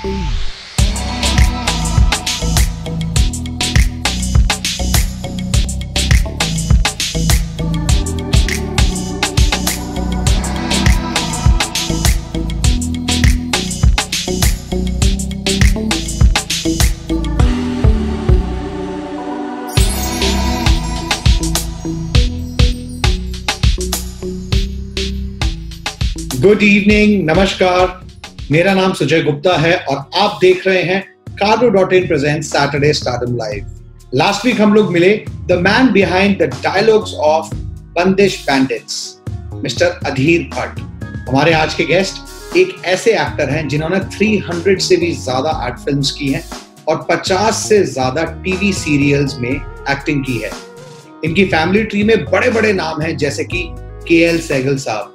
Good evening, नमस्कार। मेरा नाम सुजय गुप्ता है और आप देख रहे हैं Cardo.in presents Saturday Stardom Live। Last week हम लोग मिले the man behind the dialogues of Bandish bandits, mister Adhir Bhatt. हमारे आज के गेस्ट एक ऐसे एक्टर हैं जिन्होंने 300 से भी ज्यादा एड फिल्म्स की हैं और 50 से ज्यादा टीवी सीरियल्स में एक्टिंग की है। इनकी फैमिली ट्री में बड़े बड़े नाम हैं जैसे कि KL सहगल साहब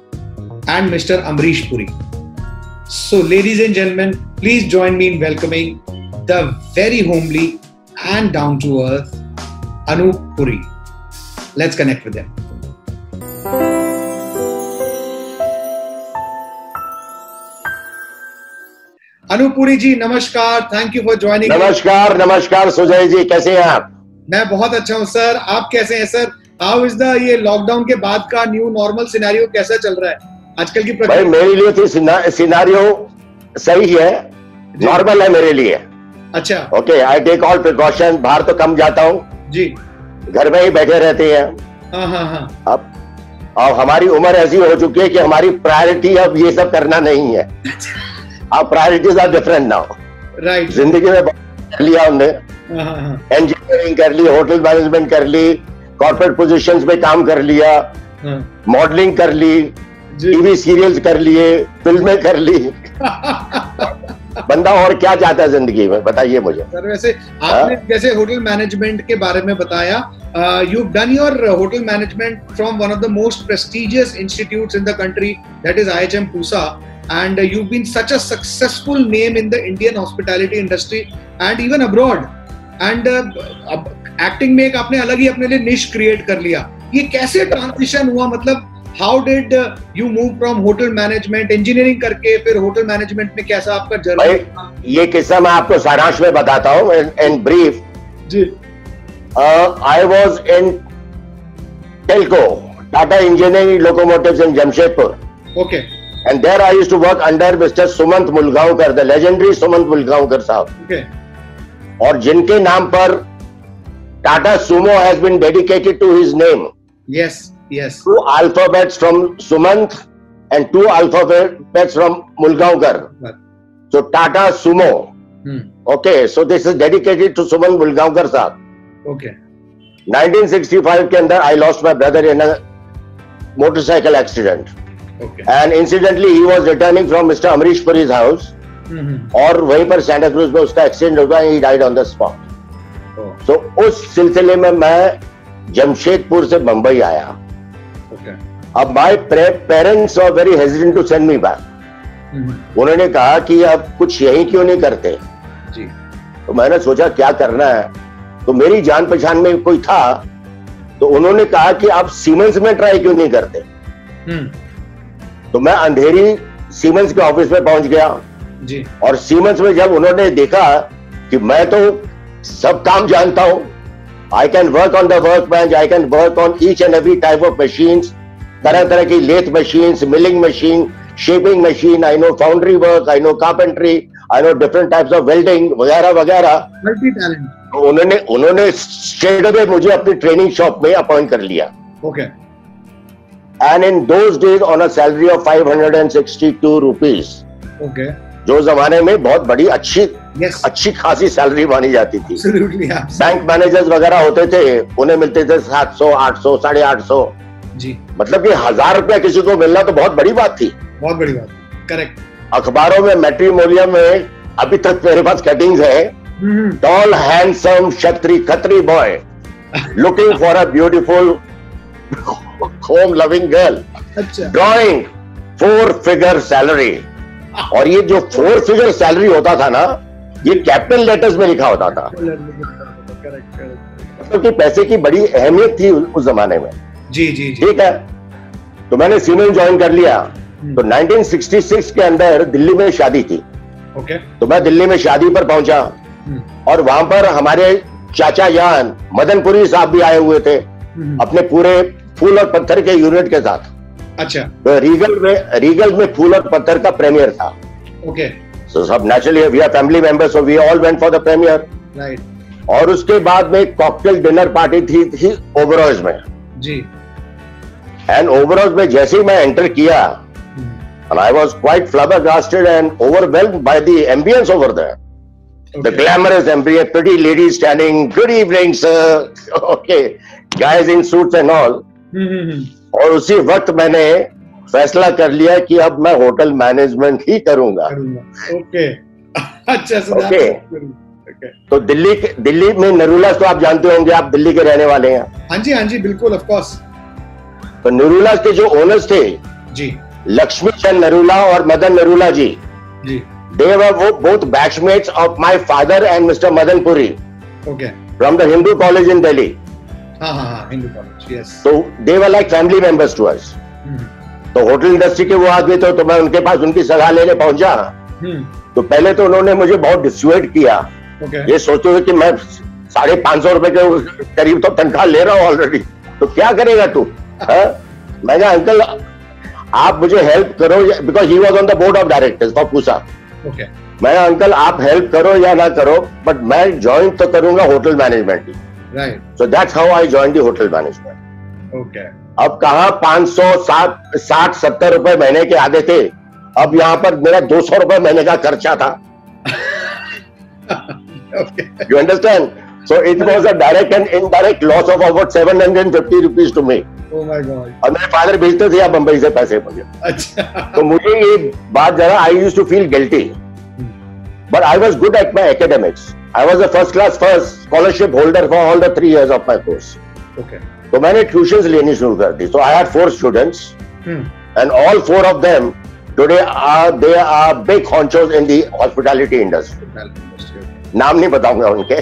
and Mr. Amrish Puri. So, ladies and gentlemen, please join me in welcoming the very homely and down-to-earth Anup Puri. Let's connect with him. Anup Puri जी, नमस्कार. Thank you for joining. नमस्कार, नमस्कार सुजय जी, कैसे हैं आप? मैं बहुत अच्छा हूँ सर. आप कैसे हैं सर? How is the ये लॉकडाउन के बाद का न्यू नॉर्मल सिनेरियो कैसा चल रहा है आजकल की? भाई मेरे लिए तो सिनारियो सही है, नॉर्मल है मेरे लिए। अच्छा, okay, I take all precaution. बाहर तो कम जाता हूँ जी, घर में ही बैठे रहते हैं। हाँ। अब हमारी उम्र ऐसी हो चुकी है कि हमारी प्रायोरिटी अब ये सब करना नहीं है। अब priorities are different now. Right. जिंदगी में कर लिया हमने, इंजीनियरिंग कर ली, होटल मैनेजमेंट कर ली, कॉर्पोरेट पोजीशंस में काम कर लिया, मॉडलिंग कर ली, टीवी सीरियल्स कर लिए, फिल्में कर ली। बंदा और क्या चाहता है जिंदगी में, बताइए मुझे। सर वैसे आपने जैसे होटल मैनेजमेंट के बारे में बताया, you done your hotel management from one of the most prestigious institutes in the country, that is IHM Pusa, and you've been such a successful name in the Indian hospitality industry and even abroad, and acting में एक आपने अलग ही अपने लिए निश create कर लिया। ये कैसे ट्रांजिशन हुआ, मतलब how did you move from hotel management, engineering करके फिर होटल मैनेजमेंट में कैसा आपका जर्नी? ये किस्सा मैं आपको सारांश में बताता हूँ in brief ji. I was in Telco, Tata Engineering Locomotives in Jamshedpur. Okay. And there I used to work under Mr. Sumant Mulgaonkar, the legendary Sumant Mulgaonkar साहब। Okay. और जिनके नाम पर Tata Sumo has been dedicated to his name. Yes. Yes. 2 alphabets from Sumant and 2 alphabets from Mulgaonkar. Right. So Tata Sumo. Okay, so this is dedicated to Sumant Mulgaonkar साहब। Okay. 1965 के अंदर I lost my brother in a motorcycle accident. Okay. And incidentally he was returning from Mr. Amrish Puri's house. और वहीं पर Santa cruise में उसका accident हो गया, he died on the spot. So उस सिलसिले में मैं जमशेदपुर से मुंबई आया। अब my parents are very hesitant to send me back. उन्होंने कहा कि अब कुछ यही क्यों नहीं करते जी। तो मैंने सोचा क्या करना है, तो मेरी जान पहचान में कोई था, तो उन्होंने कहा कि आप सीमेंस में ट्राई क्यों नहीं करते। तो मैं अंधेरी सीमेंस के ऑफिस में पहुंच गया जी। और सीमेंस में जब उन्होंने देखा कि मैं तो सब काम जानता हूं, I can work on the workbench, I can work on each and every type of machines, तरह तरह की lathe machines, milling machine, shaping machine, I know foundry work, I know carpentry, I know different types of welding वगैरह वगैरह। Multi talent. तो उन्होंने straight away मुझे अपनी training shop में अपॉइंट कर लिया। Okay. And in those days on a salary of 562 rupees. Okay. जो जमाने में बहुत बड़ी अच्छी खासी सैलरी मानी जाती थी। बैंक मैनेजर्स वगैरह होते थे, उन्हें मिलते थे 700, 800, 850 जी। मतलब कि 1000 रुपया किसी को मिलना तो बहुत बड़ी बात थी। बहुत बड़ी बात। करेक्ट। अखबारों में, मैट्रिमोनियम में अभी तक मेरे पास कटिंग्स है। Toll handsome Khatri boy looking for a beautiful home loving girl, drawing 4 figure salary. और ये जो 4 फिगर सैलरी होता था ना, ये कैपिटल लेटर्स में लिखा होता था। मतलब कि पैसे की बड़ी अहमियत थी उस जमाने में। जी। ठीक है, तो मैंने सीमेंस ज्वाइन कर लिया। तो 1966 के अंदर दिल्ली में शादी थी ओके। तो मैं दिल्ली में शादी पर पहुंचा और वहां पर हमारे चाचा जान मदनपुरी साहब भी आए हुए थे अपने पूरे फूल और पत्थर के यूनिट के साथ। अच्छा। तो रीगल में फूल और पत्थर का प्रीमियर था। ओके। सो सब naturally we are family members, so we all went for the premiere. Right. और उसके बाद में कॉकटेल डिनर पार्टी थी ओवरऑज में जी। एंड ओवरऑज में जैसे ही मैं एंटर किया and I was quite flabbergasted and overwhelmed by the ambience over there. Okay. The glamorous ambience, pretty ladies standing, good evening sir, okay, guys in suits and all. और उसी वक्त मैंने फैसला कर लिया कि अब मैं होटल मैनेजमेंट ही करूंगा। ओके। अच्छा। ओके। तो दिल्ली में नरूलास तो आप जानते होंगे, आप दिल्ली के रहने वाले हैं। हाँ जी बिल्कुल, ऑफ कोर्स। तो नरूलास के जो ओनर्स थे जी, लक्ष्मी चंद नरूला और मदन नरूला जी, they were both batchmates of my father and Mr. Madan Puri. Okay. From the Hindu college in Delhi. हाँ, Hindu college, yes. So they were like family members to us. तो hotel industry के वो आदमी थे, तो मैं उनके पास उनकी सलाह लेने पहुंचा। तो पहले तो उन्होंने मुझे बहुत डिस्यूएड किया। ये सोचते हुए कि मैं 550 रुपए के करीब तो तनख्वाह ले रहा हूँ ऑलरेडी, तो क्या करेगा तू? मैंने अंकल आप मुझे हेल्प करो, because he was on the board of directors for Pusa. मैं अंकल आप हेल्प करो या ना करो, बट मैं ज्वाइन तो करूंगा hotel management. Right. So that's how I join the hotel management. Okay. अब कहाँ 560-70 रुपए महीने के आते थे, अब यहाँ पर मेरा 200 रुपए महीने का खर्चा था। You understand? So it was a direct and indirect loss of about 750 rupees to me. Oh my God. और मेरे फादर भेजते थे बंबई से पैसे मुझे। अच्छा। तो मुझे ये बात जरा, I used to feel guilty, but I was good at my academics. I was the first class scholarship holder for all the 3 years of my course. Okay. तो मैंने ट्यूशंस लेनी शुरू कर दी। So I had 4 students and all 4 of them today they are big honchos in the hospitality industry. नाम नहीं बताऊंगा उनके।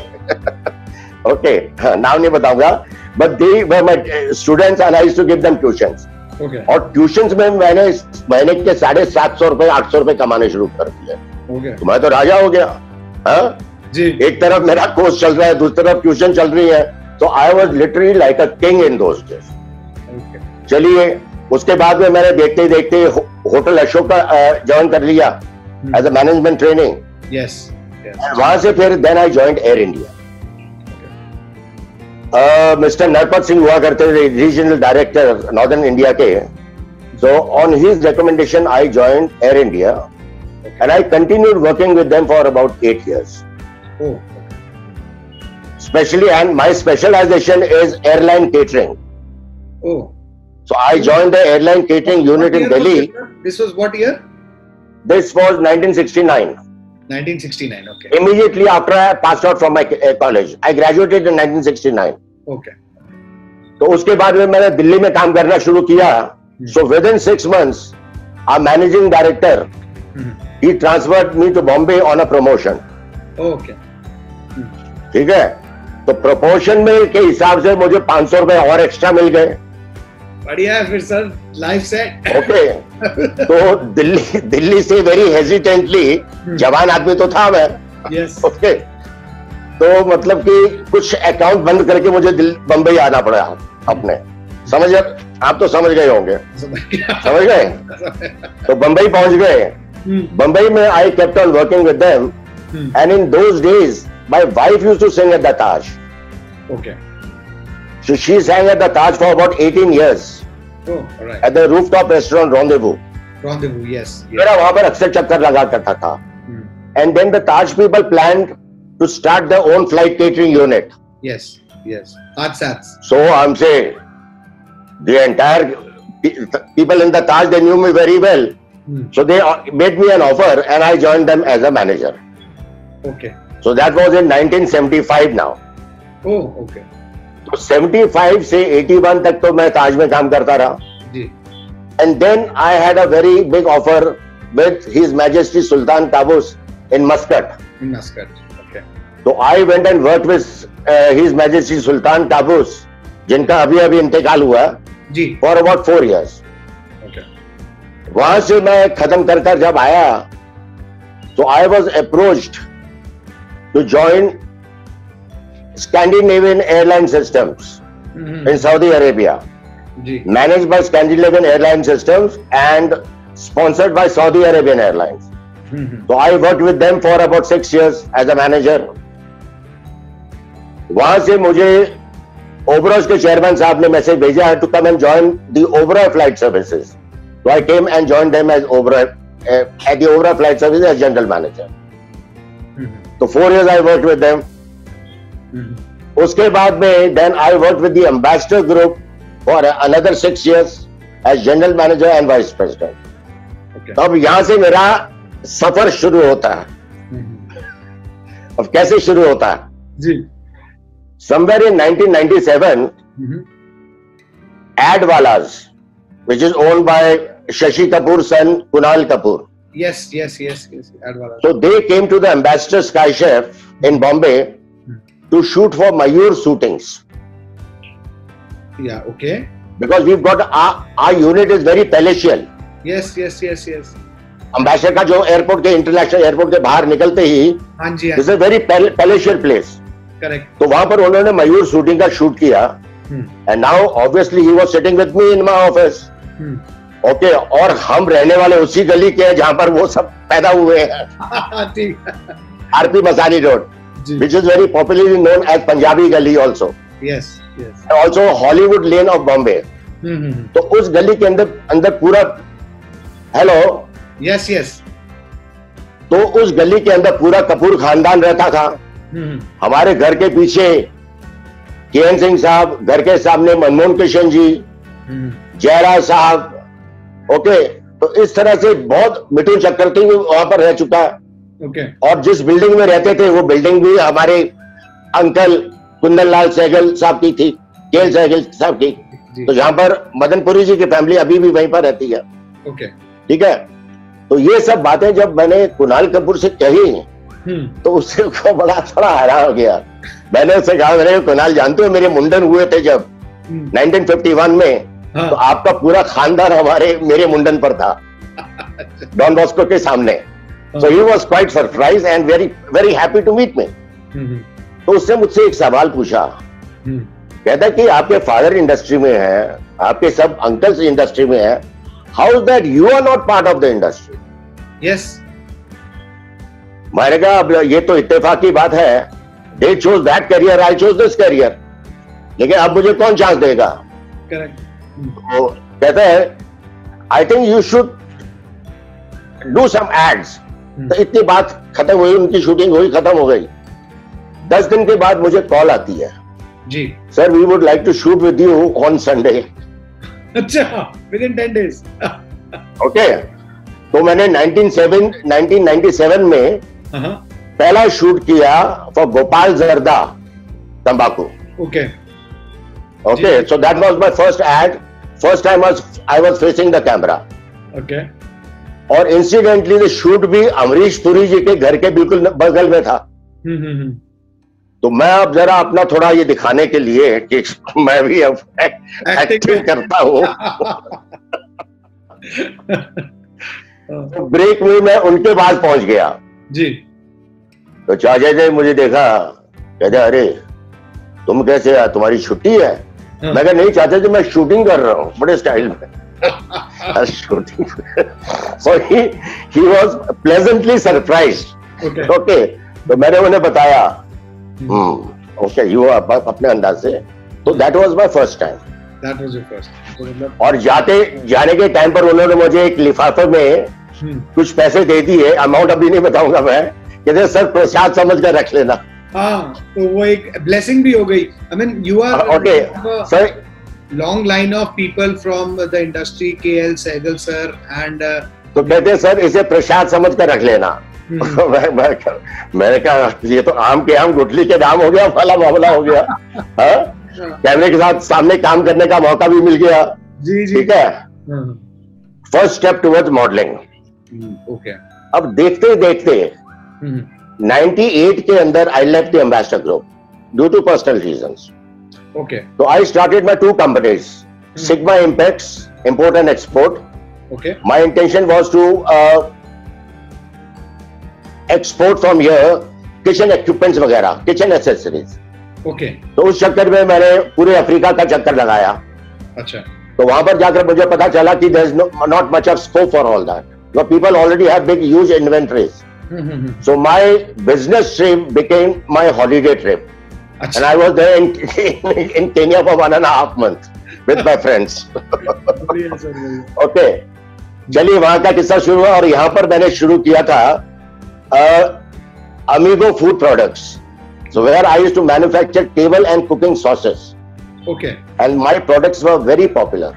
ओके, नाम नहीं बताऊंगा, but they were my students and I used to give them tuitions. Okay. और tuitions में मैंने महीने के 750 रुपए 800 रुपए कमाने शुरू कर दिए। Okay. तो मैं तो राजा हो गया। हाँ जी। एक तरफ मेरा कोर्स चल रहा है, दूसरी तरफ ट्यूशन चल रही है, तो I was literally like a king in those days. चलिए, उसके बाद में मैंने देखते देखते होटल अशोक का ज्वाइन कर लिया as a management training. Yes. वहां से फिर then I joined Air India. Mister Narpat Singh हुआ करते थे रीजनल डायरेक्टर नॉर्दर्न इंडिया के। So on his recommendation I joined Air India and I continued working with them for about 8 years. Especially, and my specialization is airline catering. Oh. So I joined the airline catering unit in Delhi. This was what year? This was 1969. 1969, okay. Immediately after I passed out from my college. I graduated in 1969. Okay. तो उसके बाद में मैंने दिल्ली में काम करना शुरू किया. So within 6 months, our managing director, he transferred me to Bombay on a promotion. Okay. ठीक है, तो प्रपोर्शन में के हिसाब से मुझे 500 रुपए और एक्स्ट्रा मिल गए. बढ़िया है फिर सर, लाइफ सेट. ओके. तो दिल्ली से वेरी हेजिटेंटली, जवान आदमी तो था मैं. यस. ओके. तो मतलब कि कुछ अकाउंट बंद करके मुझे बंबई आना पड़ा अपने. समझ, आप तो समझ गए होंगे. समझ गए. तो बंबई पहुंच गए. बंबई में I kept on working with them, and in those days my wife used to sing at the Taj. Okay. So she sang at the Taj for about 18 years. Oh, all right. At the rooftop restaurant Rendezvous. Rendezvous, yes. मेरा वहां पर अक्सर चक्कर लगा करता था. And then the Taj people planned to start their own flight catering unit. Yes, yes. Sats. So I'm saying, the entire people in the Taj, they knew me very well. So they made me an offer, and I joined them as a manager. Okay. So that was in 1975 now. Oh, okay. तो 75 से 81 तक तो मैं ताज में काम करता रहा. जी. And then I had a very big offer with His Majesty Sultan Qaboos in Muscat. In Muscat, okay. तो I went and worked with His Majesty Sultan Qaboos, जिनका अभी इंतकाल हुआ. जी. For about 4 years. Okay. वहां से मैं खत्म कर जब आया, So I was approached to join Scandinavian Airline Systems in Saudi Arabia, managed by Scandinavian Airline Systems and sponsored by Saudi Arabian Airlines. So I worked with them for about 6 years as a manager. वहां से मुझे ओबरॉय के chairman साहब ने message भेजा है to come and join the Oberoi Flight Services. So I came and joined them as Oberoi at the Oberoi Flight Services as general manager. So 4 years I worked with them. उसके बाद में then I worked with the Ambassador Group for another 6 years as general manager and vice president. अब यहां से मेरा सफर शुरू होता है। अब कैसे शुरू होता है जी? Somewhere in 1997, Adwalas, which is owned by Shashi Kapoor's son Kunal Kapoor. Yes. Adwalas. So they came to the Ambassador Sky Chef in Bombay to shoot for Mayur shootings. Yeah, okay. Because we've got our unit is very palatial. Yes. Ambassador का जो airport के international airport के बाहर निकलते ही, this is a very palatial place. Correct. तो वहां पर उन्होंने मयूर शूटिंग का शूट किया. And now obviously he was sitting with me in my office. Okay, और हम रहने वाले उसी गली के हैं जहां पर वो सब पैदा हुए हैं. RP Masani road, which is very popularly known as Punjabi Gully also. Yes. And also Hollywood Lane of Bombay. तो उस गली के अंदर पूरा हेलो. Yes. तो उस गली के अंदर पूरा कपूर खानदान रहता था. हमारे घर के पीछे केएन सिंह साहब, घर के सामने मनमोहन कृष्ण जी, जयराज साहब. ओके, तो इस तरह से बहुत मिठुन चक्रवर्ती भी वहां पर रह चुका है. और जिस बिल्डिंग में रहते थे वो बिल्डिंग भी हमारे अंकल कुंदन लाल सहगल साहब की थी, केएल सहगल साहब की. तो जहां पर मदनपुरी जी की फैमिली अभी भी वहीं पर रहती है. ठीक है. तो ये सब बातें जब मैंने कुणाल कपूर से कही तो उससे को बड़ा थोड़ा हैरान हो गया. मैंने उससे कहा, मेरे कुणाल जानते हो मेरे मुंडन हुए थे जब 1951 में, तो आपका पूरा खानदान मेरे मुंडन पर था डॉन बॉस्को के सामने. So he was quite surprised and very happy to meet me. तो उसने मुझसे एक सवाल पूछा. कहता कि आपके फादर इंडस्ट्री में है, आपके सब अंकल्स इंडस्ट्री में है, how is that you are not part of the industry? Yes. मैंने कहा अब ये तो इत्तेफाक की बात है. They chose that career, I chose this career. लेकिन अब मुझे कौन चांस देगा? Correct. तो कहता है I think you should do some ads. तो इतनी बात खत्म हुई, उनकी शूटिंग हुई, खत्म हो गई. 10 दिन के बाद मुझे कॉल आती है जी, sir we would like to shoot with you on Sunday. अच्छा, within 10 days. ओके. तो मैंने 1997 में पहला शूट किया फॉर गोपाल जर्दा तंबाकू. Okay. So that was my first aid. First time I was facing the camera. Okay. और इंसिडेंटली द शूट भी अमरीश पुरी जी के घर के बिल्कुल बगल में था. तो मैं अब जरा अपना थोड़ा ये दिखाने के लिए कि मैं भी अब एक्टिंग करता हूँ. तो ब्रेक में मैं उनके पास पहुंच गया जी. तो चाचा जी मुझे देखा, कहते अरे तुम कैसे, तुम्हारी छुट्टी है? मैं कहा नहीं चाचा जी मैं शूटिंग कर रहा हूँ बड़े स्टाइल में. Shooting. So he was pleasantly surprised. Okay. तो मैंने उन्हें बताया ओके यू अपने अंदाज से. तो that was my first time. That was your first. और जाने के टाइम पर उन्होंने मुझे एक लिफाफे में कुछ पैसे दे दिए. अमाउंट अभी नहीं बताऊंगा मैं. कहते सर प्रसाद समझ कर रख लेना. हाँ, तो वो एक ब्लेसिंग भी हो गई. I mean you are okay sir. Long line of people from the industry, KL Sehgal sir and. तो कहते सर इसे प्रसाद समझ कर रख लेना. मैंने कहा ये तो आम के आम गुठली के दाम हो गया, वाला मामला हो गया. कैमरे के साथ सामने काम करने का मौका भी मिल गया. जी. ठीक है. First step towards modelling. Okay. अब देखते देखते 98 के अंदर I left the Ambassador group due to personal reasons. Okay. तो I started my 2 companies, Sigma Impacts import and export. Okay. My intention was to export from here kitchen equipments वगैरह, kitchen accessories. Okay. तो उस चक्कर में मैंने पूरे Africa का चक्कर लगाया। अच्छा। तो वहां पर जाकर मुझे पता चला कि there is not much of scope for all that, because people already have big huge inventories. So my business trip became my holiday trip. Achha. And I was there in Kenya for 1.5 months with my friends. Okay. चलिए वहां का किस्सा शुरू हुआ और यहाँ पर मैंने शुरू किया था Amigo Food Products. So where I used to manufacture table and cooking sauces. Okay. And my products were very popular.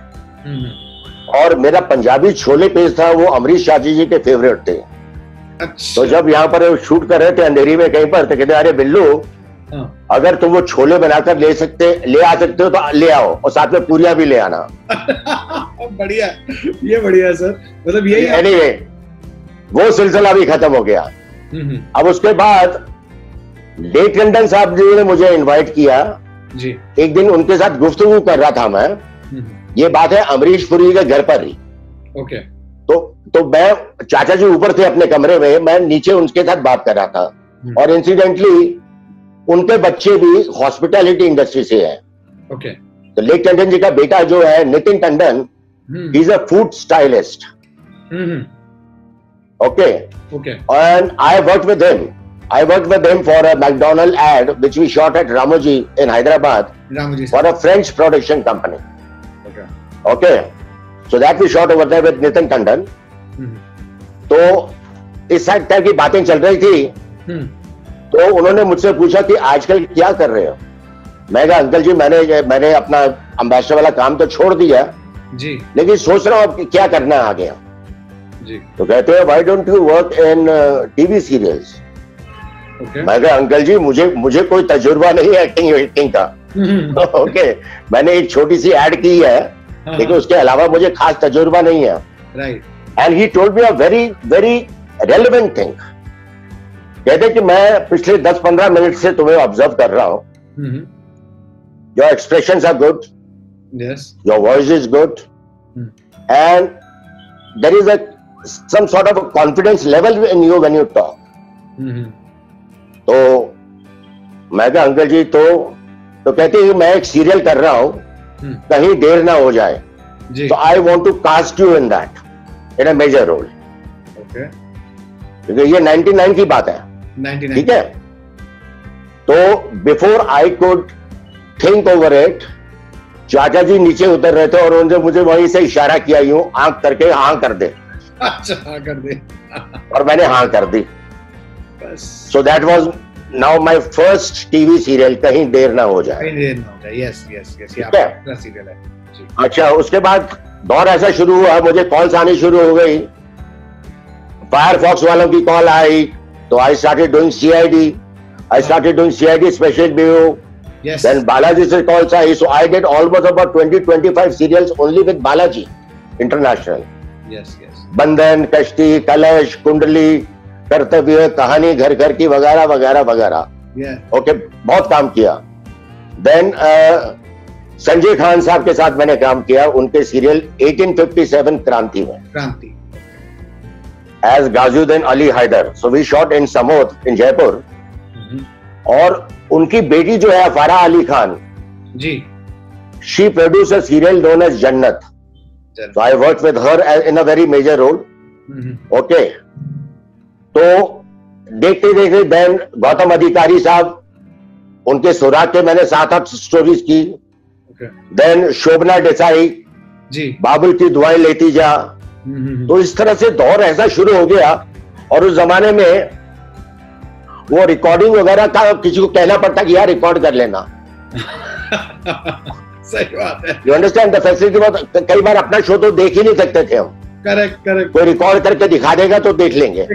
और मेरा पंजाबी छोले पेस्ट था, वो अमरीश शाजी जी के फेवरेट थे। अच्छा। तो जब यहाँ पर शूट कर रहे थे अंधेरी में कहीं पर, तो कहते अरे बिल्लू, अगर तुम वो छोले बनाकर ले आ सकते हो तो ले आओ और साथ में पूरियां भी ले आना। बढ़िया, ये बढ़िया सर, मतलब यही। एनीवे, वो सिलसिला भी खत्म हो गया। अब उसके बाद लेक लंदन साहब जी ने मुझे इनवाइट किया जी। एक दिन उनके साथ गुफ्तगू कर रहा था मैं, ये बात है अमरीश पुरी के घर पर ही। ओके। तो मैं, चाचा जी ऊपर थे अपने कमरे में, मैं नीचे उनके साथ बात कर रहा था। और इंसिडेंटली उनके बच्चे भी हॉस्पिटैलिटी इंडस्ट्री से हैं। ओके। तो लेक टंडन जी का बेटा जो है Nitin Tandon, he is a food stylist. Okay. And I work with him. I worked with him for a McDonald ad which we shot at Ramoji in Hyderabad for a French production company. Okay. So that we shot over there with Nitin Tandon. तो इस side type की बातें चल रही थी। तो उन्होंने मुझसे पूछा कि आजकल क्या कर रहे हो। मैं कहा अंकल जी मैंने अपना एम्बेसडर वाला काम तो छोड़ दिया जी, लेकिन सोच रहा हूँ अब क्या करना है आगे जी। तो कहते हैं why don't you work in TV serials. मैं कहा अंकल जी मुझे कोई तजुर्बा नहीं है एक्टिंग का। ओके। मैंने एक छोटी सी एड की है लेकिन उसके अलावा मुझे खास तजुर्बा नहीं है। Right. And he told me a very very relevant thing. कहते कि मैं पिछले 10-15 मिनट से तुम्हें ऑब्जर्व कर रहा हूं। Your expressions are good, your voice is good, and there is some sort of confidence level in you when you talk. तो मैं कहा अंकल जी तो कहते हैं मैं एक सीरियल कर रहा हूं, कहीं देर ना हो जाए, तो I want to cast you in that in a major role. क्योंकि ये 99 की बात है, ठीक है। तो before I could think over it, चाचा जी नीचे उतर रहे थे और उन्होंने मुझे वहीं से इशारा किया, यूं आंख करके हाँ कर दे। अच्छा, हाँ कर दे। और मैंने हाँ कर दी। So that was now my first TV serial, कहीं देर ना हो जाए। यस यस यस, सीरियल है। अच्छा, उसके बाद दौर ऐसा शुरू हुआ, मुझे कॉल्स आनी शुरू हो गई, फायरफॉक्स वालों की कॉल आई, तो I started doing CID special bureau. Then Balaji से calls I, so I did almost about 20-25 serials only with Balaji International. Yes. बंधन, कश्ती, कलश, कुंडली, कर्तव्य, कहानी घर घर की, वगैरह वगैरह वगैरह। ओके, बहुत काम किया। देन संजय खान साहब के साथ मैंने काम किया उनके सीरियल 1857 क्रांति में, as Gajuddin Ali Haider. So we shot in Samod in Jaipur. और उनकी बेटी जो है Afara Ali Khan ji, she produce a serial known as Jannat. So I worked with her in a very major role. Okay. तो देखते देखते देन गौतम अधिकारी साहब, उनके सुराग के मैंने 7-8 स्टोरीज की। देन शोभना देसाई जी, बाबुल की दुआएं लेती जा। तो इस तरह से दौर ऐसा शुरू हो गया। और उस जमाने में वो रिकॉर्डिंग वगैरह का किसी को कहना पड़ता कि यार रिकॉर्ड कर लेना। सही बात है। You understand the facility. बहुत कई बार अपना शो तो देख ही नहीं सकते थे हम। करेक्ट। कोई रिकॉर्ड करके दिखा देगा तो देख लेंगे।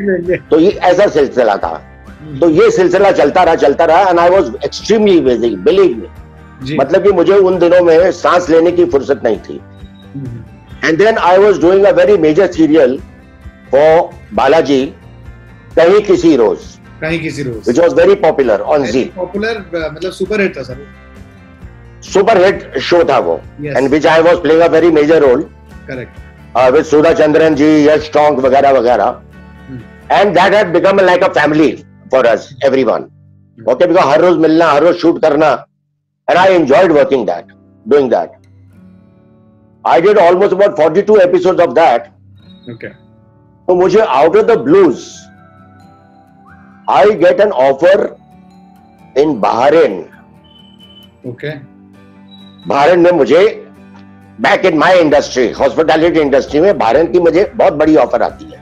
तो ये ऐसा सिलसिला था। तो ये सिलसिला चलता रहा and I was extremely busy, believe me. मतलब कि मुझे उन दिनों में सांस लेने की फुर्सत नहीं थी। And then I was doing a very major serial for Balaji, Kahin Kisi Roz, which was very popular on Z. Popular मतलब सुपर हिट था सर। सुपर हिट शो था वो, and which I was playing a very major role. Correct. With Sudha Chandran जी, यश टोंक वगैरह वगैरह। and that had become like a family for us, everyone. Okay, because हर रोज मिलना, हर रोज shoot करना, and I enjoyed doing that. I did almost about 42 episodes of that. Okay. तो मुझे out of the blues, I get an offer in Bahrain. Okay. Bahrain में मुझे back in my industry, hospitality industry में Bahrain की मुझे बहुत बड़ी offer आती है.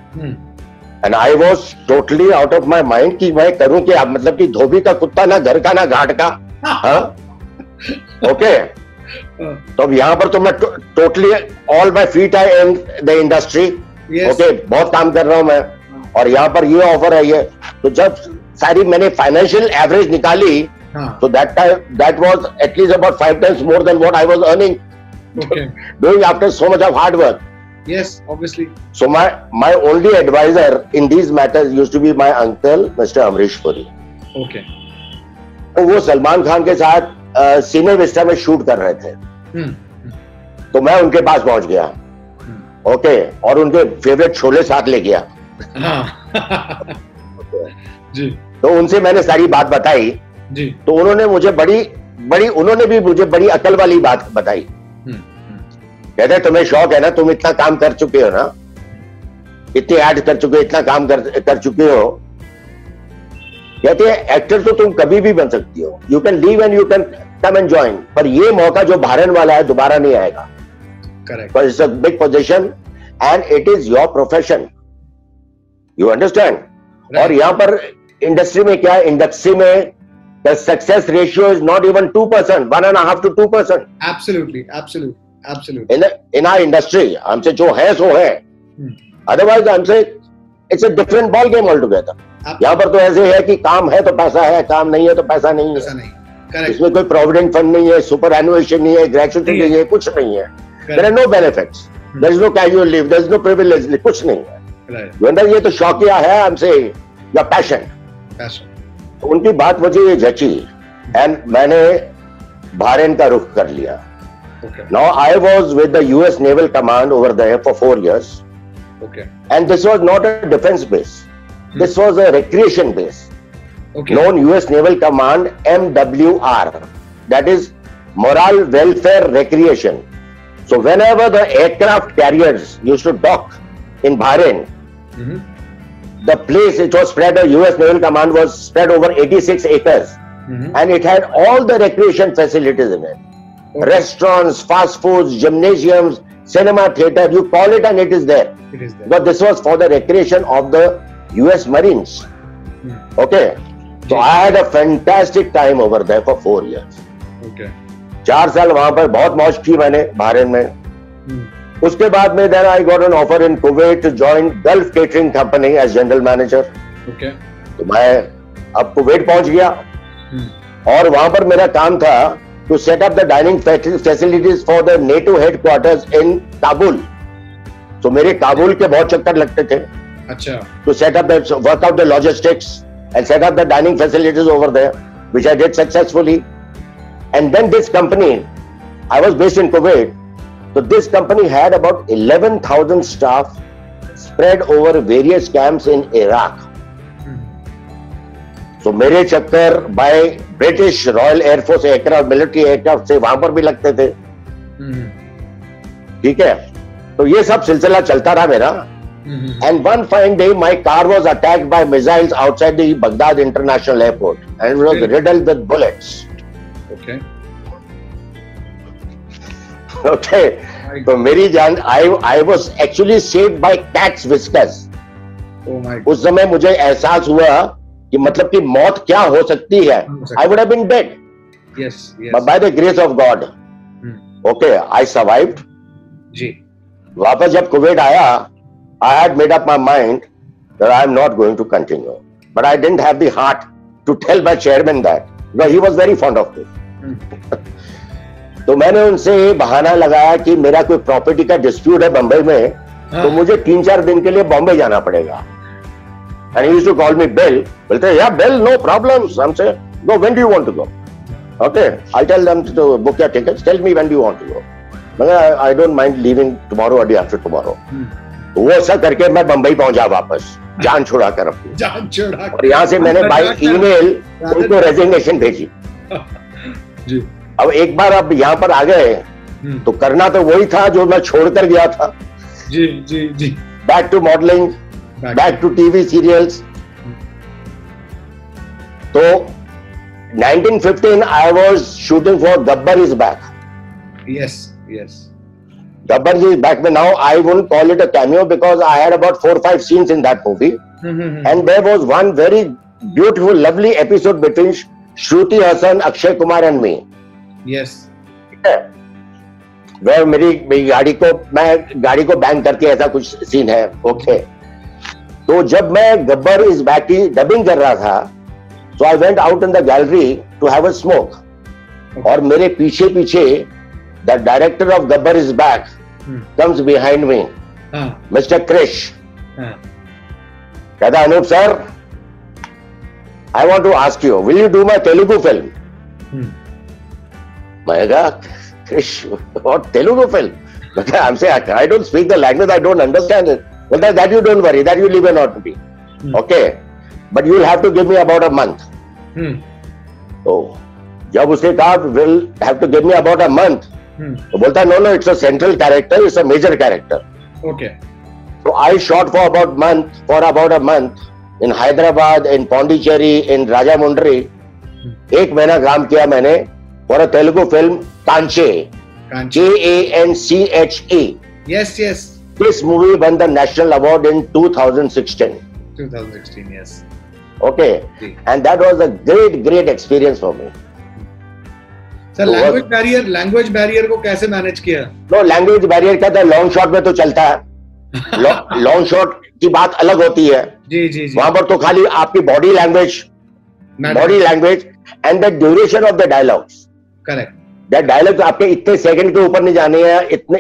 And I was totally out of my mind कि मैं करूं क्या, मतलब कि धोबी का कुत्ता, ना घर का ना घाट का. हाँ, ओके. तो अब यहाँ पर तो मैं टोटली ऑल माई फीट है इन द इंडस्ट्री. ओके, बहुत काम कर रहा हूं मैं, और यहाँ पर ये ऑफर है ये. तो जब सारी मैंने फाइनेंशियल एवरेज निकाली, so that was at least about 5 times more than what I was earning. Okay. Doing after so much of hard work. Yes, obviously. So my only advisor in these matters used to be my uncle, Mr. Amrish Puri. Okay. तो वो सलमान खान के साथ सीने Vista में shoot कर रहे थे. तो मैं उनके पास पहुंच गया. ओके, और उनके फेवरेट छोले साथ ले गया. जी. तो उनसे मैंने सारी बात बताई जी. तो उन्होंने मुझे उन्होंने भी मुझे बड़ी अकल वाली बात बताई. कहते तुम्हें शौक है ना, तुम इतना काम कर चुके हो ना, इतने ऐड कर चुके हो, इतना काम कर चुके हो. कहते हैं एक्टर तो तुम कभी भी बन सकती हो, you can leave and you can come and join, पर ये मौका जो बहरीन वाला है दोबारा नहीं आएगा. Correct. But it's a big position and it is your profession. You understand? Right. और यहाँ पर इंडस्ट्री में क्या है, इंडस्ट्री में the success ratio is not even 2%, 1.5 to 2%. Absolutely. In our industry, हमसे जो है सो है. Otherwise, हमसे it's a different ball game altogether. यहाँ पर तो ऐसे है कि काम है तो पैसा है, काम नहीं है तो पैसा नहीं है. Correct. इसमें कोई प्रोविडेंट फंड नहीं है, सुपर एनुएशन नहीं है, ग्रेचुइटी नहीं है, कुछ नहीं है. There are no benefits. There is no casual leave. There is no privilege. कुछ नहीं है. Right. ये तो शौकिया है हमसे, या पैशन. उनकी बात मुझे ये जची एंड मैंने बहरीन का रुख कर लिया. Now I was with the US Naval Command over there for 4 years. Okay. And this was not a defense base. This was a recreation base. Okay. Known US Naval Command MWR. That is Morale Welfare Recreation. So whenever the aircraft carriers used to dock in Bahrain, the place it was spread, the US Naval Command was spread over 86 acres, and it had all the recreation facilities in it. Okay. Restaurants, fast foods, gymnasiums, cinema, theater, you call it and it is there. It is there. But this was for the recreation of the US Marines. Okay. So I had a fantastic time over there for 4 years. Okay. 4 साल वहां पर बहुत मौज की मैंने Bahrain में. उसके बाद में then I got an offer in Kuwait to join Gulf Catering Company as general manager. Okay. तो मैं अब कुवैत पहुंच गया और वहां पर मेरा काम था to set up the dining facilities for the NATO headquarters in Kabul. तो मेरे काबुल के बहुत चक्कर लगते थे. अच्छा. To set up the work out the logistics and set up the dining facilities over there, which I did successfully. And then this company, I was based in Kuwait. So this company had about 11,000 staff spread over various camps in Iraq. So मेरे चक्कर by British Royal Air Force aircraft, military aircraft से वहां पर भी लगते थे. ठीक है. तो ये सब सिलसिला चलता रहा मेरा. And one fine day, my car was attacked by missiles outside the Baghdad International Airport, and it was riddled with bullets. Okay. Okay. तो मेरी जान, I was actually saved by cat's whiskers. Oh my God. उस समय मुझे एहसास हुआ कि मतलब कि मौत क्या हो सकती है. I would have been dead. Yes. But by the grace of God, okay, I survived. जी. वापस जब कुवैत आया, I had made up my mind that I am not going to continue. But I didn't have the heart to tell my chairman that. Because he was very fond of me. तो मैंने उनसे बहाना लगाया कि मेरा कोई property का dispute है बंबई में, तो मुझे 3-4 दिन के लिए बॉम्बे जाना पड़ेगा. And he used to call me Bill. बोलते yeah, Bill, no problems. I'm saying, no, when do you want to go? Okay, I'll tell them to book your tickets. Tell me when do you want to go. I don't mind leaving tomorrow or day after tomorrow. वो ऐसा करके मैं बम्बई पहुंचा वापस, जान छुड़ा कर अपनी, जान छुड़ा। और यहाँ से मैंने बाय ईमेल उनको रेजिग्नेशन भेजी जी। अब एक बार अब यहाँ पर आ गए तो करना तो वही था जो मैं छोड़कर गया था। जी जी जी। Back to modelling, back to TV serials. तो 1915 I was shooting for Gabbar is back. Yes yes. Gabbar is back, but now I wouldn't call it a cameo because I had about 4 or 5 scenes in that movie. And there was one very beautiful, lovely episode between Shruti Hassan, Akshay Kumar and me. Yes. Where मेरी गाड़ी को bang करके ऐसा कुछ scene है। Okay, तो जब मैं गब्बर इज बैक की डबिंग कर रहा था, so I went out in the gallery to have a smoke. और मेरे पीछे पीछे the director of Gabbar is back comes behind me, Mr. Krish. कहता Anup sir, I want to ask you, will you do my Telugu film? मैं कहा Krish, what Telugu film? I'm saying I don't speak the language, I don't understand it. Well, that you don't worry, that you leave it not to be. Okay, but you'll have to give me about a month. तो जब उसने कहा will have to give me about a month, तो बोलता no no, it's a central character, it's a major character. Okay. So I shot for about a month in Hyderabad, in Pondicherry, in Rajamundry. 1 महीना काम किया मैंने for a Telugu film, Kanche. Kanche. Yes, yes. This movie won the national award in 2016. 2016, yes. Okay. And that was a great experience for me. Sir language barrier को कैसे manage किया? No, language barrier क्या था, long shot में तो चलता है. Long shot की बात अलग होती है. जी जी जी. वहां पर तो खाली आपकी body language and the duration of the dialogues. Correct. That dialogue आपके इतने सेकंड के ऊपर नहीं जाने हैं, इतने,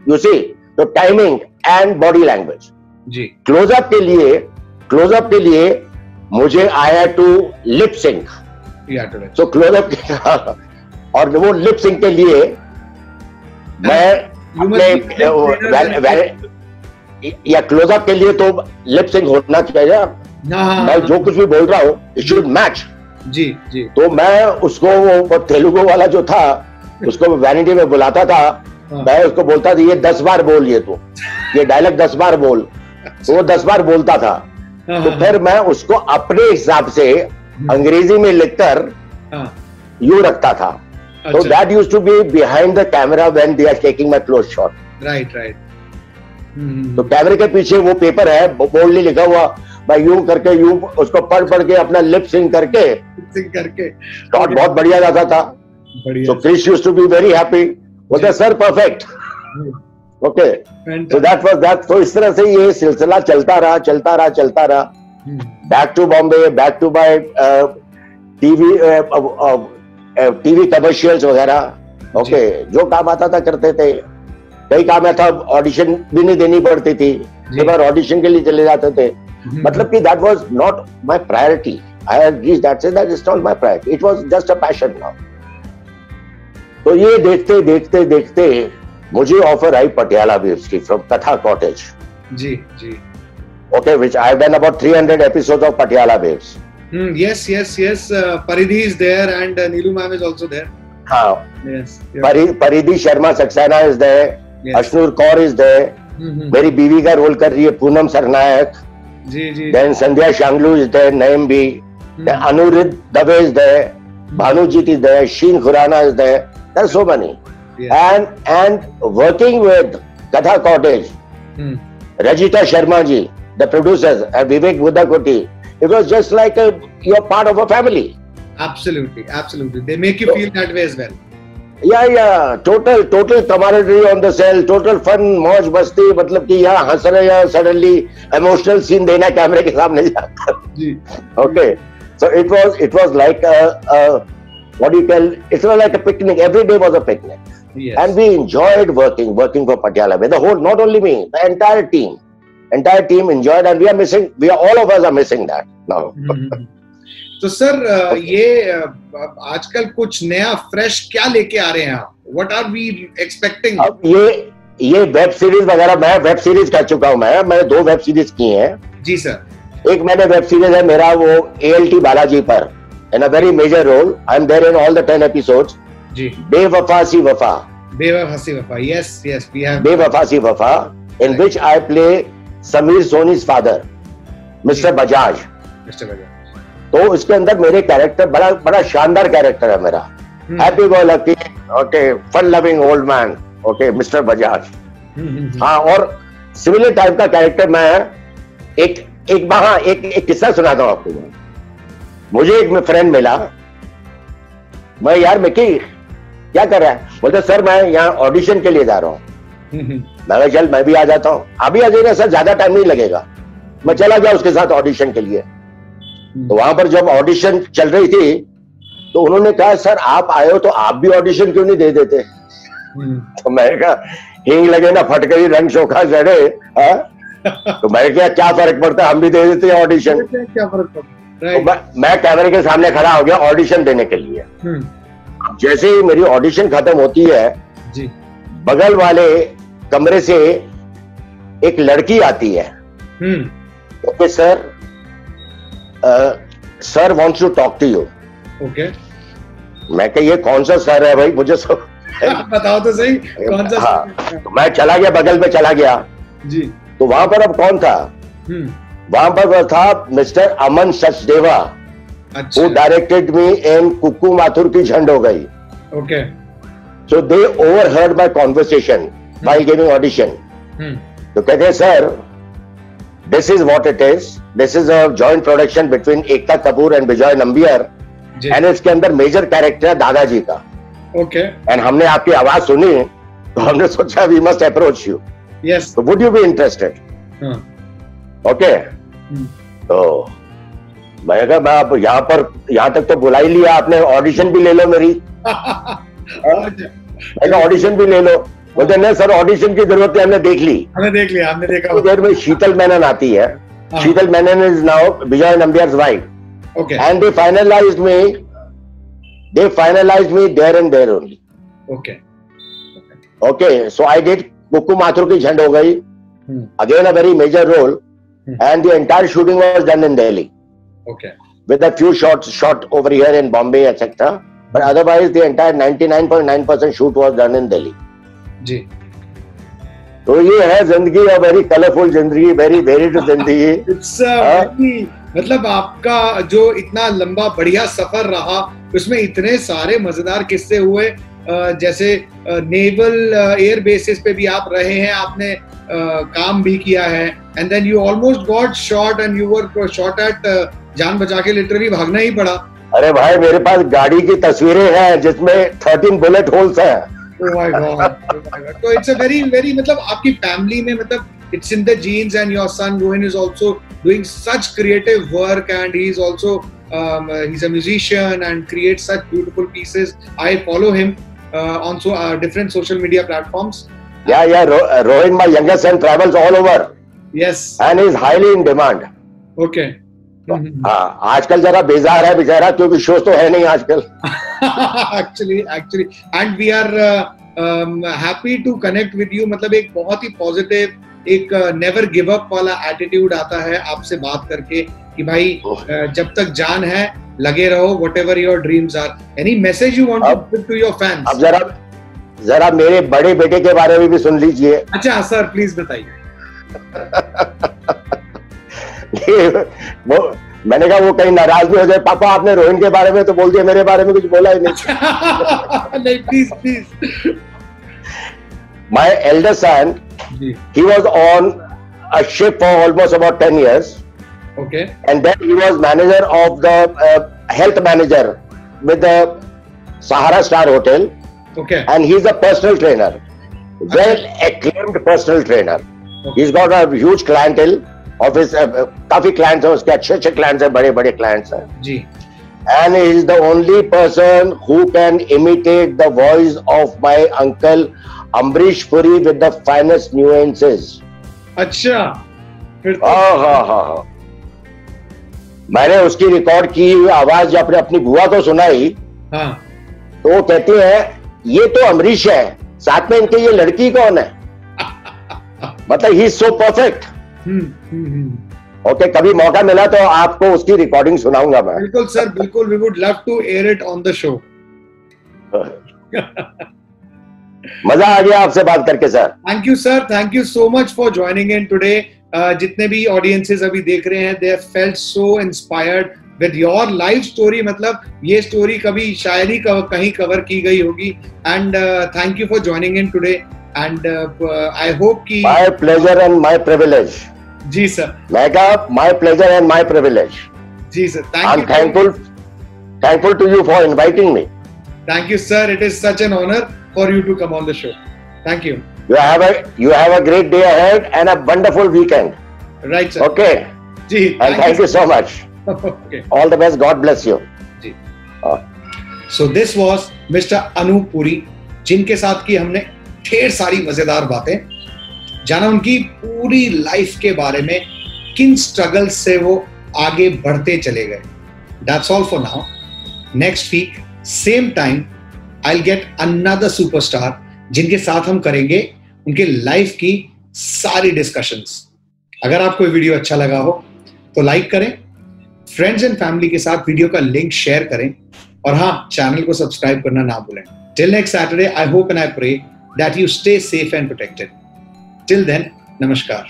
यू सी, तो टाइमिंग एंड बॉडी लैंग्वेज. जी. क्लोजअप के लिए मुझे I had to lip sync. So closeup और वो लिप सिंक के लिए मैं अपने या क्लोजअप के लिए तो लिप सिंक होना चाहिए. मैं जो कुछ भी बोल रहा हूँ इट शुड मैच. जी जी. तो मैं उसको, वो तेलुगु वाला जो था, उसको वैनिटी में बुलाता था. मैं उसको बोलता था ये 10 बार बोल, ये डायलॉग 10 बार बोल. तो वो 10 बार बोलता था. तो फिर मैं उसको अपने हिसाब से अंग्रेजी में लिखकर यूं रखता था. So that used to be behind the camera when they are taking my close shot. Right. तो कैमरे के पीछे वो पेपर है, बोल्डली लिखा हुआ, मैं यूं करके यूं उसको पढ़ के अपना लिप सिंक करके शॉट बहुत बढ़िया जाता था. So Krish used to be very happy. बोलते sir perfect. Okay. So that was that. तो इस तरह से ये सिलसिला चलता रहा. Back to Bombay, back to my TV commercials वगैरह. ओके. जो काम आता था करते थे. कई काम ऐसा ऑडिशन भी नहीं देनी पड़ती थी, कई बार ऑडिशन के लिए चले जाते थे. मतलब कि that was not my priority. I had reached that, that is not my priority, it was just a passion now. तो ये देखते मुझे ऑफर आई पटियाला वेव्स की फ्रॉम कथा कॉटेज. जी. Okay, which I have done about 300 episodes of Patiala waves. Yes. Paridhi is there and Neelu ma'am is also there. हाँ. Yes. Paridhi Sharma Saxena is there. Yes. Ashnur Kaur is there. मेरी बीवी का role कर रही है पूनम सरनायक. जी. Then Sandhya Shanglu is there. Naim B. Then Anurid Dave is there. Bhanujit is there. Sheen Khurana is there. There are so many. Yes. And working with Katha Cottage, Rajita Sharma ji, the producers, and Vivek Buddhakoti. It was just like you're part of a family. Absolutely. They make you feel that way as well. Yeah. Total camaraderie on the cell. Total fun, मौज मस्ती. मतलब कि यहाँ हंस रहे हैं, suddenly emotional scene देना कैमरे के सामने जाकर. जी. Okay. So it was like what do you call? It was like a picnic. Every day was a picnic. Yes. And we enjoyed working for Patiala. The whole, not only me, the entire team enjoyed, and all of us are missing that now. तो sir ये आजकल कुछ नया fresh क्या लेके आ रहे हैं आप? What are we expecting? अब ये वेब सीरीज वगैरह, मैं वेब सीरीज कर चुका हूं। मैं 2 वेब सीरीज की हैं। जी सर। एक मैंने वेब सीरीज है मेरा वो ALT बालाजी पर, in a very major role, I am there in all the 10 episodes. जी। बेवफा सी वफा। बेवफा सी वफा, yes yes, we have Bewafa Si Wafa, in which I play Sameer Soni's father, mister Bajaj. Mister Bajaj. तो इसके अंदर मेरे कैरेक्टर बड़ा शानदार कैरेक्टर है मेरा। Happy go lucky, okay, fun loving old man, okay, mister Bajaj. हाँ, और सिमिलर टाइप का कैरेक्टर मैं एक किस्सा सुनाता हूँ आपको। मुझे एक फ्रेंड मिला, मैं, यार मिकी क्या कर रहा है? बोलते सर मैं यहाँ ऑडिशन के लिए जा रहा हूँ। मैं चल मैं भी आ जाता हूँ। अभी आ जाएगा सर, ज्यादा टाइम नहीं लगेगा। मैं चला गया उसके साथ ऑडिशन के लिए। तो वहां पर जब ऑडिशन चल रही थी तो उन्होंने कहा सर आप आए हो तो आप भी ऑडिशन क्यों नहीं दे देते? तो मैंने कहा हींग लगे ना फटकरी रंग शोखा जड़े। तो मैंने कहा क्या फर्क पड़ता है, हम भी दे देते हैं ऑडिशन। क्या फर्क पड़ता है? तो मैं कैमरे के सामने खड़ा हो गया ऑडिशन देने के लिए। जैसे ही मेरी ऑडिशन खत्म होती है जी, बगल वाले कमरे से एक लड़की आती है। Okay sir, sir wants to talk to you. Okay. मैं कहा ये कौन सा सर है भाई, मुझे सब बताओ तो सही कौन सा। हाँ, तो मैं चला गया, बगल में चला गया जी। तो वहां पर अब कौन था? वहां पर था मिस्टर अमन सचदेवा, अच्छा। who directed me in कुक्कू माथुर की झंड हो गई। Okay. So they overheard my conversation while giving audition. तो कहते हैं sir, this is what it is. This is a joint production between Ekta Kapoor and Vijay Nambiar, and इसके अंदर मेजर कैरेक्टर है दादाजी का। ओके। एंड हमने आपकी आवाज सुनी तो हमने सोचा we must approach you. Yes. तो would you be interested? Okay. तो मैं कहा मैं आप यहाँ तक तो बुला ही लिया आपने, ऑडिशन भी ले लो मेरी। ऑडिशन भी ले लो। बोलते नहीं सर ऑडिशन की जरूरत है, हमने देख ली। हमने देखा। देर में शीतल मेनन आती है। Sheetal Menon is now Vijay Nambiar's wife. Okay. And they finalized me there and there only. Okay. Okay. So I did कुक्कू माथुर की झंड हो गई. Again a very major role. And the entire shooting was done in Delhi. Okay. With a few shots shot over here in Bombay, etc. But otherwise the entire 99.9% shoot was done in Delhi. जी. तो ये है जिंदगी, और very colourful जिंदगी, very varied जिंदगी। मतलब आपका जो इतना लंबा बढ़िया सफर रहा उसमें इतने सारे मजेदार किस्से हुए। जैसे नेवल एयर बेसिस पे भी आप रहे हैं, आपने काम भी किया है, and then you almost got shot and you were shot at, जान बचा के लिटरली भागना ही पड़ा। अरे भाई मेरे पास गाड़ी की तस्वीरें हैं जिसमें 13 बुलेट होल्स हैं। Oh my God. तो it's a very मतलब आपकी फैमिली में मतलब it's in the genes, and your son Rohin is also doing such creative work, and he's also he's a musician and creates such beautiful pieces. I follow him on different social media platforms. Yeah. Rohin, my younger son, travels all over. Yes. And is highly in demand. Okay. हाँ, आजकल जरा बेजार है बेचारा क्योंकि show तो है नहीं आजकल। Actually, and we are happy to connect with you. मतलब एक बहुत ही पॉजिटिव, एक नेवर गिव अप वाला एटीट्यूड आता है आपसे बात करके कि भाई जब तक जान है लगे रहो, whatever your dreams are. Any message you want to give to your fans? अब जरा मेरे बड़े बेटे के बारे में भी सुन लीजिए। अच्छा सर, प्लीज बताइए। वो मैंने कहा वो कहीं नाराज भी हो जाए, पापा आपने रोहिन के बारे में तो बोल दिया, मेरे बारे में कुछ बोला ही नहीं। नहीं, please. My elder son, he was on a ship for almost about 10 years. Okay. And then he was manager of the health manager with the Sahara Star Hotel. Okay. And he's a personal trainer, well acclaimed personal trainer. Okay. He's got a huge clientele of his, काफी clients हैं उसके, अच्छे clients हैं, बड़े clients हैं जी। And he is the only person who can imitate the voice of my uncle Ambrish Puri with the finest nuances. अच्छा, फिर तो हाँ। मैंने उसकी रिकॉर्ड की आवाज जब अपनी बुआ को सुनाई, हाँ, तो वो कहती है ये तो अमरीश है, साथ में इनके ये लड़की कौन है? मतलब he is so perfect. Okay, कभी मौका मिला तो आपको उसकी रिकॉर्डिंग सुनाऊंगा मैं। बिल्कुल सर, बिल्कुल, we would love to air it on the show. मजा आ गया आपसे बात करके sir. Thank you sir, thank you so much for joining in today. जितने भी ऑडियंसेस अभी देख रहे हैं, they felt so inspired with your life story. मतलब ये स्टोरी कभी शायद ही कहीं कवर की गई होगी। And thank you for joining in today. And I hope कि my pleasure and my privilege. जी सर, मैं कहा my pleasure and my privilege. जी sir, I am thankful to you for inviting me. Thank you, sir. It is such an honor for you to come on the show. Thank you. You have a great day ahead and a wonderful weekend. Right, sir. Okay. Ji, and thank you so much. Okay. All the best. God bless you. Ji. So this was Mr. Anup Puri, जिनके साथ की हमने ढेर सारी मजेदार बातें जाना, उनकी पूरी लाइफ के बारे में, किन स्ट्रगल से वो आगे बढ़ते चले गए। That's all for now. Next week same time I will get another superstar, जिनके साथ हम करेंगे उनके लाइफ की सारी डिस्कशंस। अगर आपको वीडियो अच्छा लगा हो तो लाइक करें, फ्रेंड्स एंड फैमिली के साथ वीडियो का लिंक शेयर करें, और हाँ, चैनल को सब्सक्राइब करना ना भूलें। Till next Saturday, I hope and I pray that you stay safe and protected. Till then, नमस्कार।